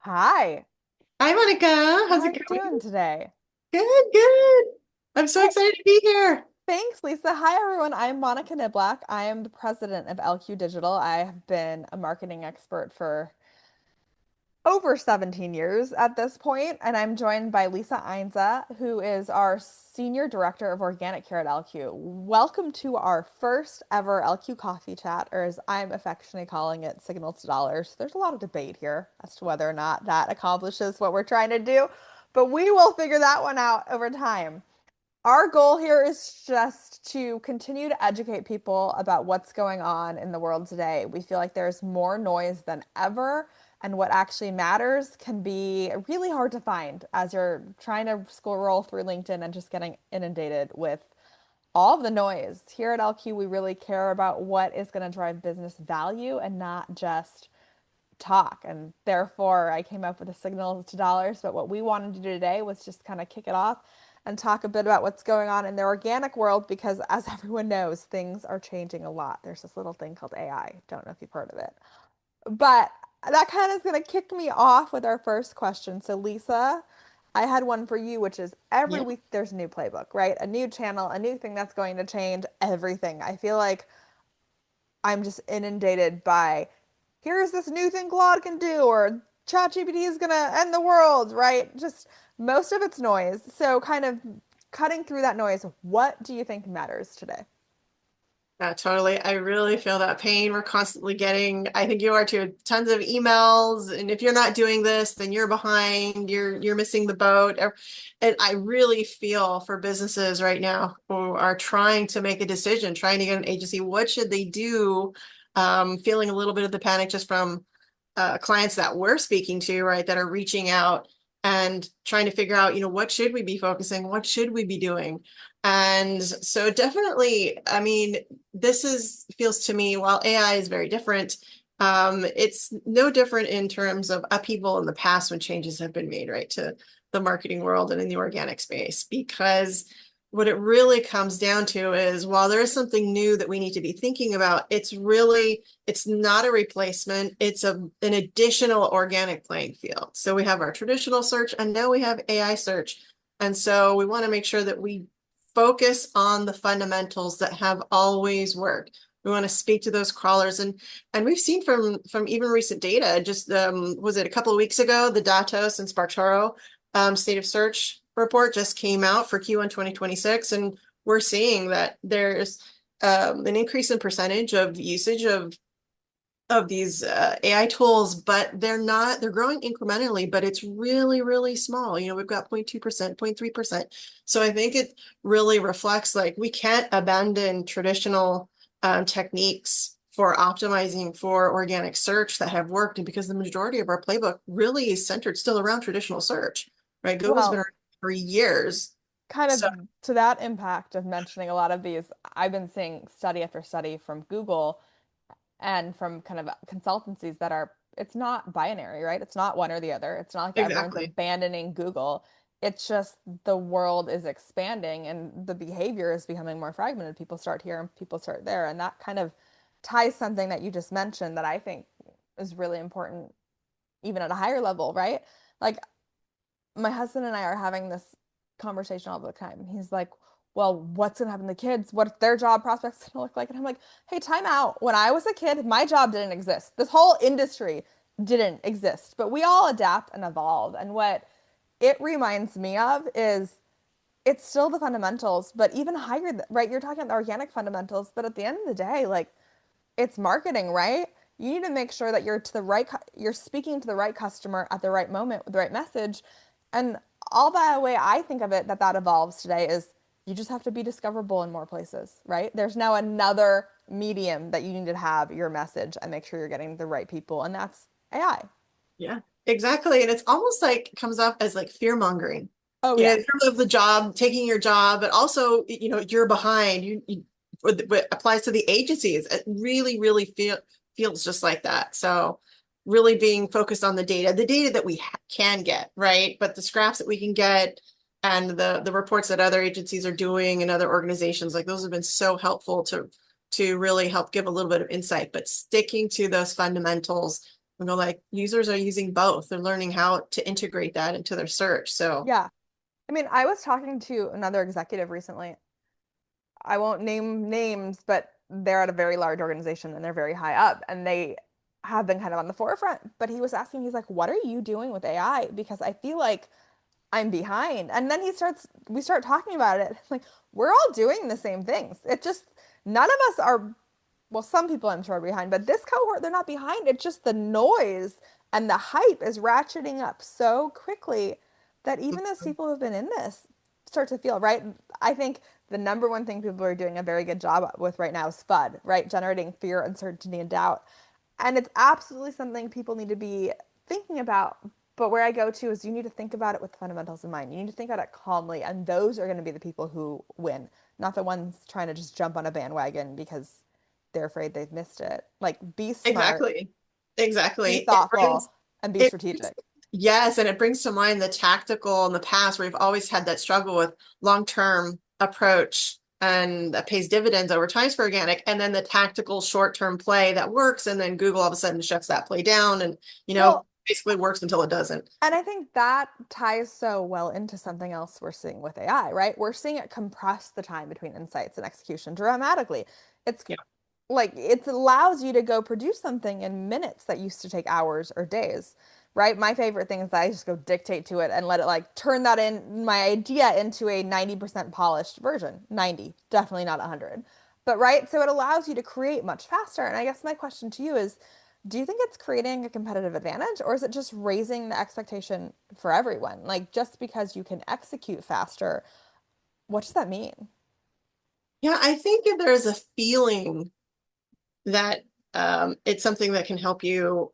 Hi, Hi, Monica. how How's are it you going? doing today? Good, good. I'm so Hey, excited to be here. thanks, Lisa. Hi, everyone. I'm Monica Niblack. I am the president of LQ Digital. I have been a marketing expert for over 17 years at this point, and I'm joined by Lisa Ainza, who is our senior director of organic care at LQ. Welcome to our first ever LQ coffee chat, or as I'm affectionately calling it, signals to dollars. There's a lot of debate here as to whether or not that accomplishes what we're trying to do, but we will figure that one out over time. Our goal here is just to continue to educate people about what's going on in the world today. We feel like there's more noise than ever, and what actually matters can be really hard to find as you're trying to scroll through LinkedIn and just getting inundated with all of the noise. Here at LQ, we really care about what is going to drive business value and not just talk. And therefore, I came up with a signal to dollars. But what we wanted to do today was just kind of kick it off and talk a bit about what's going on in the organic world because, as everyone knows, things are changing a lot. There's this little thing called AI. Don't know if you've heard of it. But that kind of is going to kick me off with our first question. So, Lisa, I had one for you, which is every Yeah. week there's a new playbook, right? A new channel, a new thing that's going to change everything. I feel like I'm just inundated by here's this new thing Claude can do, or ChatGPT is gonna end the world, right? Just most of it's noise. So, kind of cutting through that noise, what do you think matters today? Yeah, totally. I really feel that pain. We're constantly getting, I think you are too, tons of emails. And if you're not doing this, then you're behind, you're missing the boat. And I really feel for businesses right now who are trying to make a decision, trying to get an agency, what should they do? Feeling a little bit of the panic just from clients that we're speaking to, right, that are reaching out and trying to figure out, what should we be focusing? What should we be doing? And so definitely, I mean, this is feels to me, while AI is very different, it's no different in terms of upheaval in the past when changes have been made, right, to the marketing world and in the organic space. Because what it really comes down to is while there is something new that we need to be thinking about, it's not a replacement, it's an additional organic playing field. So we have our traditional search and now we have AI search. And so we want to make sure that we focus on the fundamentals that have always worked. We want to speak to those crawlers, and we've seen from even recent data. Just was it a couple of weeks ago? The Datos and Spartaro state of search report just came out for Q1 2026, and we're seeing that there's an increase in percentage of usage of these AI tools, but they're growing incrementally, but it's really, really small. We've got 0.2%, 0.3%. So I think it really reflects like we can't abandon traditional techniques for optimizing for organic search that have worked. And because the majority of our playbook really is centered still around traditional search, right? Google's been Well, around for years. kind of So to that impact of mentioning a lot of these, I've been seeing study after study from Google and from kind of consultancies that are, it's not binary, right? It's not one or the other. It's not like everyone's exactly. abandoning Google. It's just the world is expanding and the behavior is becoming more fragmented. People start here and people start there. And that kind of ties something that you just mentioned that I think is really important, even at a higher level, right? Like my husband and I are having this conversation all the time. He's like, well, what's going to happen to the kids? What their job prospects going to look like? And I'm like, hey, time out. When I was a kid, my job didn't exist. This whole industry didn't exist, but we all adapt and evolve. And what it reminds me of is it's still the fundamentals, but even higher, right? You're talking about the organic fundamentals, but at the end of the day, like it's marketing, right? You need to make sure that you're speaking to the right customer at the right moment with the right message. And all that way I think of it that evolves today is you just have to be discoverable in more places, right? There's now another medium that you need to have your message and make sure you're getting the right people, and that's AI. Yeah, exactly. And it's almost like comes off as like fear mongering, Oh yeah. in terms of the job, taking your job, but also, you're behind. What applies to the agencies, it really, really feels just like that. So really being focused on the data that we can get, right? But the scraps that we can get and the reports that other agencies are doing and other organizations, like those have been so helpful to really help give a little bit of insight, but sticking to those fundamentals We go like users are using both. They're learning how to integrate that into their search. So Yeah. I mean, I was talking to another executive recently. I won't name names, but they're at a very large organization and they're very high up and they have been kind of on the forefront. But he was asking, he's like, what are you doing with AI? Because I feel like I'm behind. And then we start talking about it. Like, we're all doing the same things. It just, none of us are, well, some people I'm sure are behind, but this cohort, they're not behind. It's just the noise and the hype is ratcheting up so quickly that even those people who've been in this start to feel, right? I think the number one thing people are doing a very good job with right now is FUD, right? Generating fear, uncertainty, and doubt. And it's absolutely something people need to be thinking about. But where I go to is you need to think about it with fundamentals in mind. You need to think about it calmly, and those are going to be the people who win, not the ones trying to just jump on a bandwagon because they're afraid they've missed it. Like, be smart, exactly. be Exactly. thoughtful, and be It strategic. yes, and it brings to mind the tactical in the past where we've always had that struggle with long-term approach and that pays dividends over time for organic, and then the tactical short-term play that works, and then Google all of a sudden shuts that play down and Well, basically works until it doesn't. and I think that ties so well into something else we're seeing with AI, right? We're seeing it compress the time between insights and execution dramatically. It's Yeah. like it allows you to go produce something in minutes that used to take hours or days, right? My favorite thing is that I just go dictate to it and let it like turn that in my idea into a 90% polished version. 90, definitely not 100. But right, so it allows you to create much faster. And I guess my question to you is, do you think it's creating a competitive advantage or is it just raising the expectation for everyone? Like just because you can execute faster, what does that mean? Yeah, I think if there's a feeling that it's something that can help you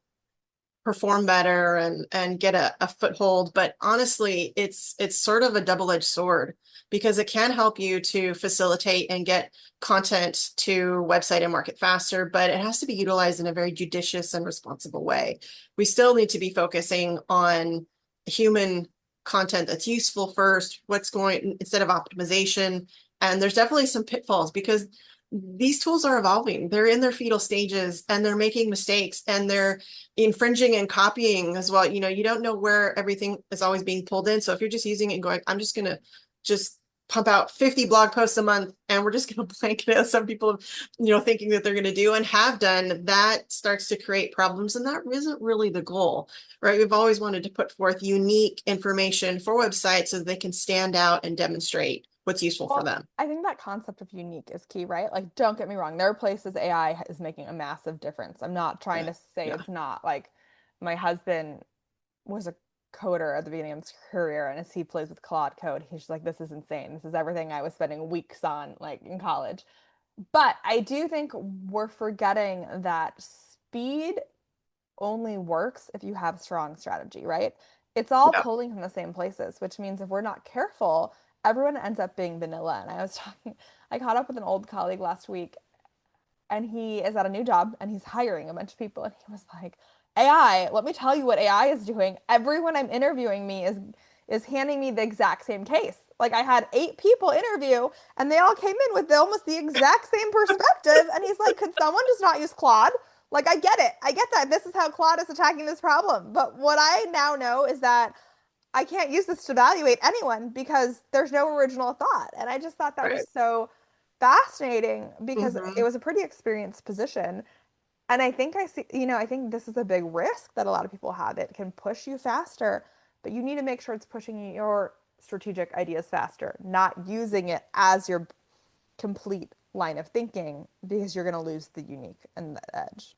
perform better and get a foothold. But honestly, it's sort of a double-edged sword because it can help you to facilitate and get content to website and market faster, but it has to be utilized in a very judicious and responsible way. We still need to be focusing on human content that's useful first, what's going instead of optimization. And there's definitely some pitfalls because these tools are evolving. They're in their fetal stages and they're making mistakes and they're infringing and copying as well. You don't know where everything is always being pulled in. So if you're just using it and going, I'm just going to just pump out 50 blog posts a month and we're just going to blanket it as some people, thinking that they're going to do and have done, that starts to create problems. And that isn't really the goal, right? We've always wanted to put forth unique information for websites so that they can stand out and demonstrate what's useful for Well, them. I think that concept of unique is key, right? Like, don't get me wrong, there are places AI is making a massive difference. I'm not trying Yeah. to say Yeah. it's not. Like, my husband was a coder at the beginning of his career, and as he plays with Claude Code, he's just like, this is insane. This is everything I was spending weeks on, like in college. But I do think we're forgetting that speed only works if you have strong strategy, right? It's all Yeah. pulling from the same places, which means if we're not careful, everyone ends up being vanilla. And I caught up with an old colleague last week and he is at a new job and he's hiring a bunch of people. And he was like, AI, let me tell you what AI is doing. Everyone I'm interviewing me is handing me the exact same case. Like I had 8 people interview and they all came in with almost the exact same perspective. And he's like, could someone just not use Claude? Like I get it. I get that this is how Claude is attacking this problem. But what I now know is that I can't use this to evaluate anyone because there's no original thought. And I just thought that was Right. so fascinating because it Mm-hmm. was a pretty experienced position. And I think I see, I think this is a big risk that a lot of people have. It can push you faster, but you need to make sure it's pushing your strategic ideas faster, not using it as your complete line of thinking because you're going to lose the unique and the edge.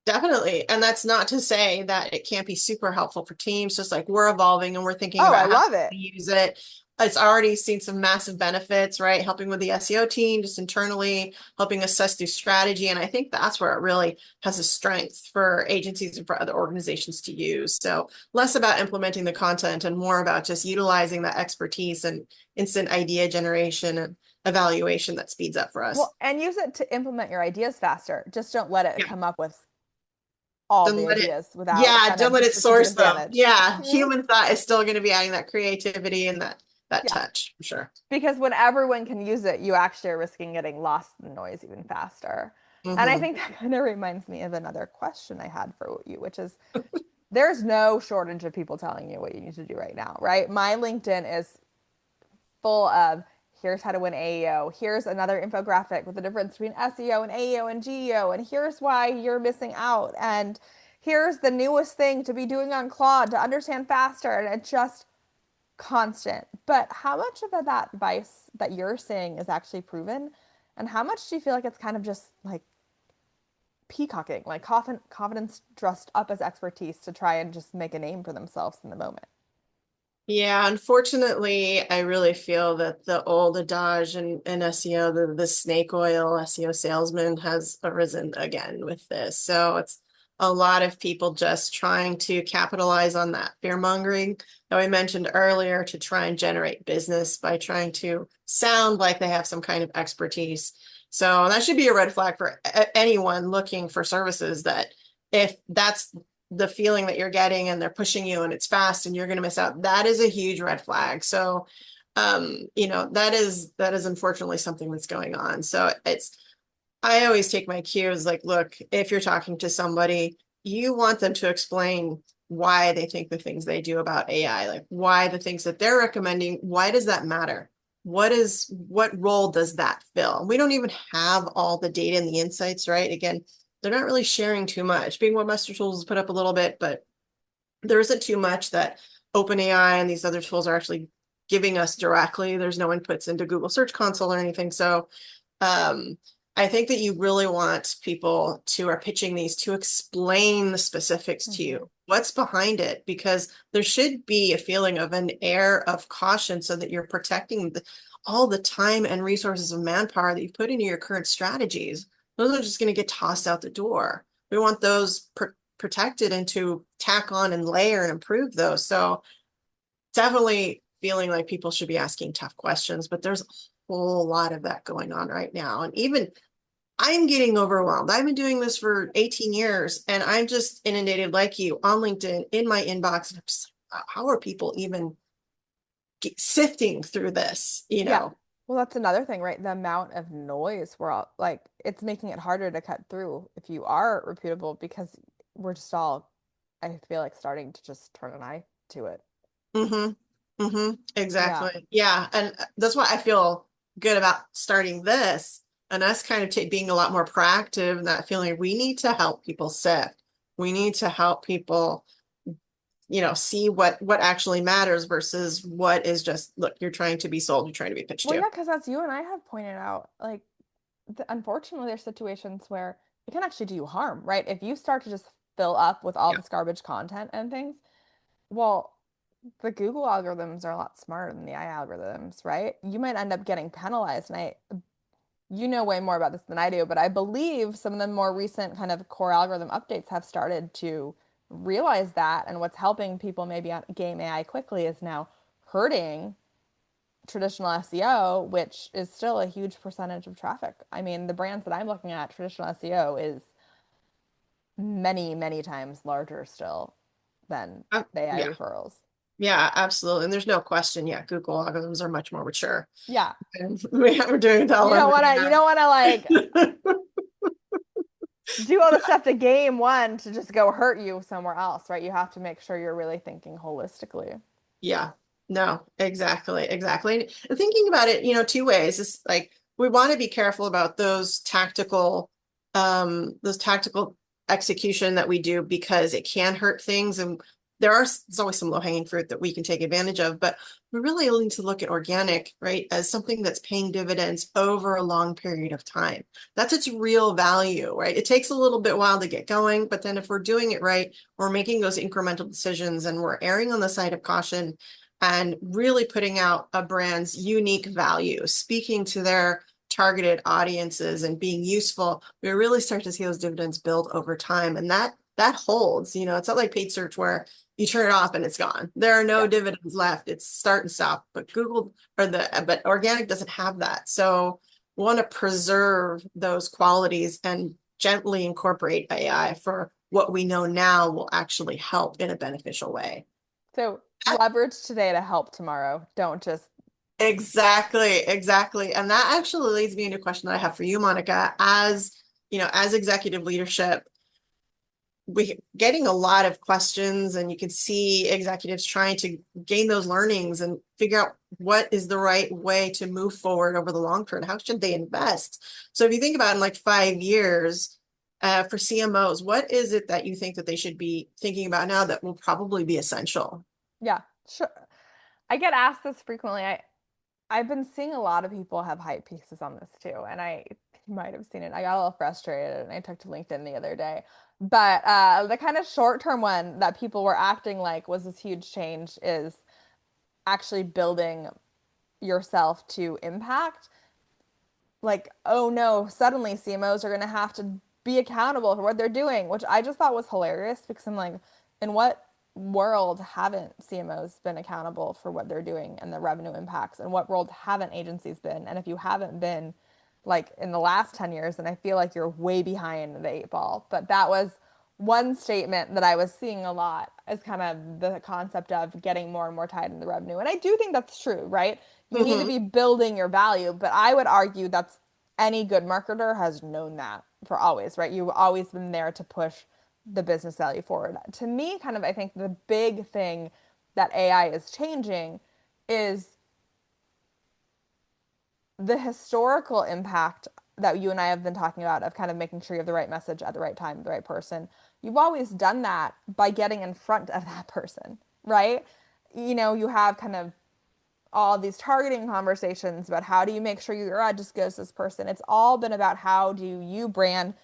Definitely. And that's not to say that it can't be super helpful for teams, just like we're evolving and we're thinking Oh, I about how to love it. use it. It's already seen some massive benefits, right? Helping with the SEO team, just internally, helping assess through strategy. And I think that's where it really has a strength for agencies and for other organizations to use. So less about implementing the content and more about just utilizing that expertise and instant idea generation and evaluation that speeds up for us. Well, and use it to implement your ideas faster. Just don't let it Yeah. come up with all Don't the let it, ideas without yeah, kind don't of let the it strategic source them. advantage. Yeah, Mhm. human thought is still going to be adding that creativity and that Yeah. touch for sure. Because when everyone can use it, you actually are risking getting lost in the noise even faster. And I Hmm. think that kind of reminds me of another question I had for you, which is there's no shortage of people telling you what you need to do right now, right? My LinkedIn is full of here's how to win AEO. Here's another infographic with the difference between SEO and AEO and GEO. And here's why you're missing out. And here's the newest thing to be doing on Claude to understand faster. And it's just constant. But how much of that advice that you're saying is actually proven? And how much do you feel like it's kind of just like peacocking, like confidence dressed up as expertise to try and just make a name for themselves in the moment? Yeah, unfortunately, I really feel that the old adage in SEO, the snake oil SEO salesman has arisen again with this. So it's a lot of people just trying to capitalize on that fear mongering that we mentioned earlier to try and generate business by trying to sound like they have some kind of expertise. So that should be a red flag for anyone looking for services that if that's the feeling that you're getting and they're pushing you and it's fast and you're going to miss out, that is a huge red flag. So that is unfortunately something that's going on. So it's I always take my cues like, look, if you're talking to somebody, you want them to explain why they think the things they do about AI, like why the things that they're recommending, why does that matter? What role does that fill? We don't even have all the data and the insights, right? Again, they're not really sharing too much. Being Webmaster Tools has put up a little bit, but there isn't too much that OpenAI and these other tools are actually giving us directly. There's no inputs into Google Search Console or anything. So um, I think that you really want people to are pitching these to explain the specifics to Mm-hmm. you. What's behind it? Because there should be a feeling of an air of caution so that you're protecting all the time and resources of manpower that you put into your current strategies. Those are just going to get tossed out the door. We want those protected and to tack on and layer and improve those. So definitely feeling like people should be asking tough questions, but there's a whole lot of that going on right now. And even I'm getting overwhelmed. I've been doing this for 18 years and I'm just inundated like you on LinkedIn in my inbox. And I'm just like, how are people even sifting through this? Yeah. Well, that's another thing, right? The amount of noise we're all like, it's making it harder to cut through if you are reputable because we're just all, I feel like, starting to just turn an eye to it. Mm-hmm. Mm-hmm. Yeah. Exactly. Yeah. And that's why I feel good about starting this and us kind of being a lot more proactive and that feeling we need to help people sift. We need to help people, see what actually matters versus what is just, look, you're trying to be sold, you're trying to be pitched Well, to. yeah, because as you and I have pointed out, like, unfortunately, there's situations where it can actually do you harm, right? If you start to just fill up with all Yeah. this garbage content and things, well, the Google algorithms are a lot smarter than the AI algorithms, right? You might end up getting penalized. And you know way more about this than I do, but I believe some of the more recent kind of core algorithm updates have started to realize that. And what's helping people maybe game AI quickly is now hurting traditional SEO, which is still a huge percentage of traffic. I mean, the brands that I'm looking at, traditional SEO is many, many times larger still than the AI Yeah. referrals. Yeah, absolutely. And there's no question. Yeah, Google algorithms are much more mature. Yeah. And we're doing it all You don't over want to, you don't want to like the do all the stuff to game one to just go hurt you somewhere else, right? You have to make sure you're really thinking holistically. Yeah, no, exactly, exactly. And thinking about it, two ways. It's like we want to be careful about those tactical execution that we do because it can hurt things. And there's always some low-hanging fruit that we can take advantage of, but we really need to look at organic, right, as something that's paying dividends over a long period of time. That's its real value, right? It takes a little bit while to get going, but then if we're doing it right, we're making those incremental decisions and we're erring on the side of caution and really putting out a brand's unique value, speaking to their targeted audiences and being useful, we really start to see those dividends build over time. And that holds, it's not like paid search where you turn it off and it's gone. There are no Yeah. dividends left. It's start and stop. But organic doesn't have that. So we want to preserve those qualities and gently incorporate AI for what we know now will actually help in a beneficial way. So leverage today to help tomorrow. Don't just, Exactly, exactly. And that actually leads me into a question that I have for you, Monica. As as executive leadership, we getting a lot of questions, and you can see executives trying to gain those learnings and figure out what is the right way to move forward over the long term. How should they invest? So if you think about in like 5 years, for CMOs, what is it that you think that they should be thinking about now that will probably be essential? Yeah, sure. I get asked this frequently. I've been seeing a lot of people have hype pieces on this too, and you might have seen it. I got a little frustrated and I took to LinkedIn the other day. But the kind of short-term one that people were acting like was this huge change is actually building yourself to impact. Like, oh no, suddenly CMOs are going to have to be accountable for what they're doing, which I just thought was hilarious because I'm like, in what world haven't CMOs been accountable for what they're doing and the revenue impacts? And what world haven't agencies been? And if you haven't been like in the last 10 years, then I feel like you're way behind the eight ball. But that was one statement that I was seeing a lot as kind of the concept of getting more and more tied in the revenue. And I do think that's true, right? You need to Mm-hmm. be building your value, but I would argue that's any good marketer has known that for always, right? You've always been there to push the business value forward. To me, kind of, I think the big thing that AI is changing is the historical impact that you and I have been talking about of kind of making sure you have the right message at the right time, the right person. You've always done that by getting in front of that person, right? You have kind of all these targeting conversations about how do you make sure your ad just goes to this person. It's all been about how do you brand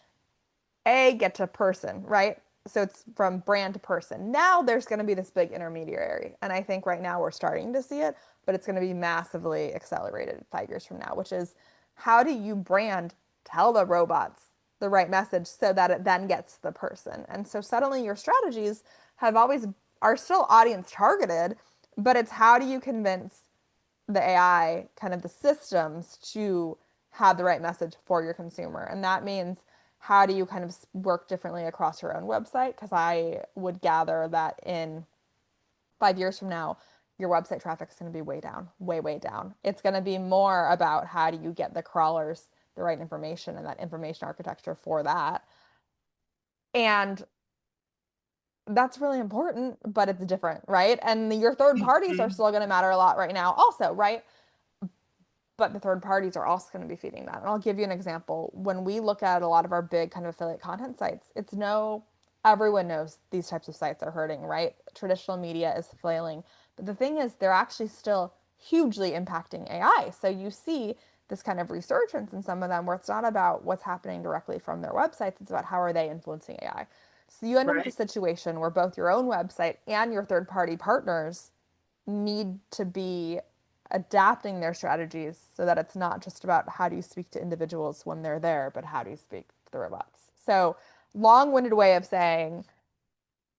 A get to person, right? So it's from brand to person. Now there's going to be this big intermediary. And I think right now we're starting to see it, but it's going to be massively accelerated 5 years from now, which is how do you brand tell the robots the right message so that it then gets to the person? And so suddenly your strategies have always are still audience targeted, but it's how do you convince the AI, kind of the systems to have the right message for your consumer. And that means how do you kind of work differently across your own website? Because I would gather that in 5 years from now, your website traffic is going to be way down, way, way down. It's going to be more about how do you get the crawlers the right information and that information architecture for that. And that's really important, but it's different, right? And your third parties are Mm-hmm. still going to matter a lot right now, also, right? But the third parties are also going to be feeding that. And I'll give you an example. When we look at a lot of our big kind of affiliate content sites, everyone knows these types of sites are hurting, right? Traditional media is flailing. But the thing is, they're actually still hugely impacting AI. So you see this kind of resurgence in some of them where it's not about what's happening directly from their websites, it's about how are they influencing AI. So you end up with a Right. situation where both your own website and your third party partners need to be adapting their strategies so that it's not just about how do you speak to individuals when they're there, but how do you speak to the robots. So, long-winded way of saying,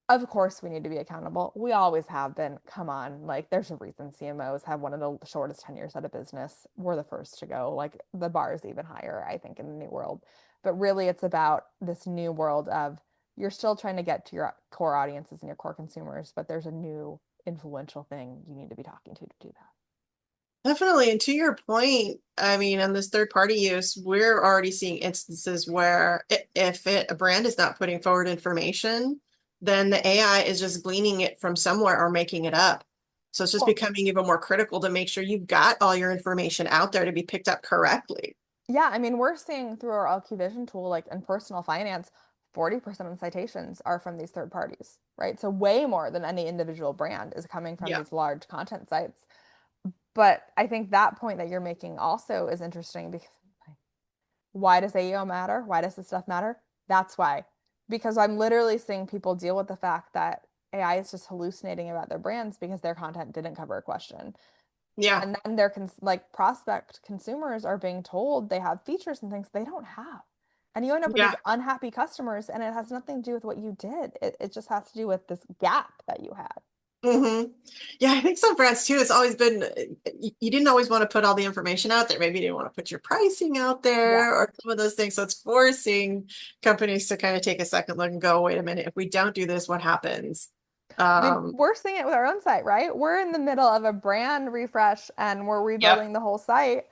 of course, we need to be accountable. We always have been. Come on, like there's a reason CMOs have one of the shortest tenures at a business. We're the first to go. Like the bar is even higher, I think, in the new world. But really, it's about this new world of you're still trying to get to your core audiences and your core consumers, but there's a new influential thing you need to be talking to do that. Definitely. And to your point, I mean, on this third party use, we're already seeing instances where a brand is not putting forward information, then the AI is just gleaning it from somewhere or making it up. So it's just Well, becoming even more critical to make sure you've got all your information out there to be picked up correctly. yeah, I mean, we're seeing through our LQ Vision tool, like in personal finance, 40% of the citations are from these third parties, right? So way more than any individual brand is coming from Yeah. these large content sites. But I think that point that you're making also is interesting because why does AEO matter? Why does this stuff matter? That's why. Because I'm literally seeing people deal with the fact that AI is just hallucinating about their brands because their content didn't cover a question. Yeah. And then their like prospect consumers are being told they have features and things they don't have. And you end up with these Yeah. unhappy customers, and it has nothing to do with what you did. It just has to do with this gap that you had. hmm Yeah, I think some brands too, it's always been, you didn't always want to put all the information out there. Maybe you didn't want to put your pricing out Yeah. there or some of those things. So it's forcing companies to kind of take a second look and go, wait a minute, if we don't do this, what happens? I mean, Um, we're seeing it with our own site, right? We're in the middle of a brand refresh and we're Yep. rebuilding the whole site.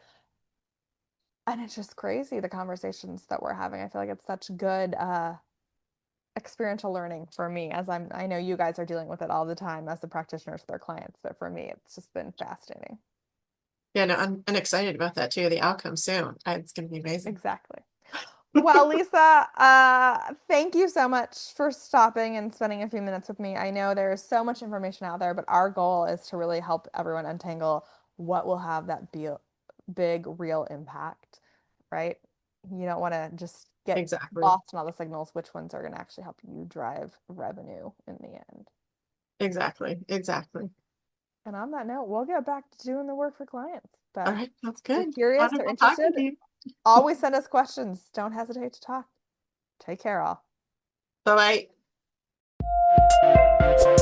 And it's just crazy the conversations that we're having. I feel like it's such good experiential learning for me as I know you guys are dealing with it all the time as the practitioners with their clients, but for me it's just been fascinating. Yeah, no, I'm excited about that too. The outcome soon. It's going to be amazing. Exactly. Well, Lisa, thank you so much for stopping and spending a few minutes with me. I know there's so much information out there, but our goal is to really help everyone untangle what will have that big, real impact, right? You don't want to just get Exactly. lost in all the signals, which ones are going to actually help you drive revenue in the end. Exactly. Exactly. And on that note, we'll get back to doing the work for clients. All But right. That's if you're good. curious or Wonderful talking interested, to you. always send us questions. Don't hesitate to talk. Take care, all. Bye bye.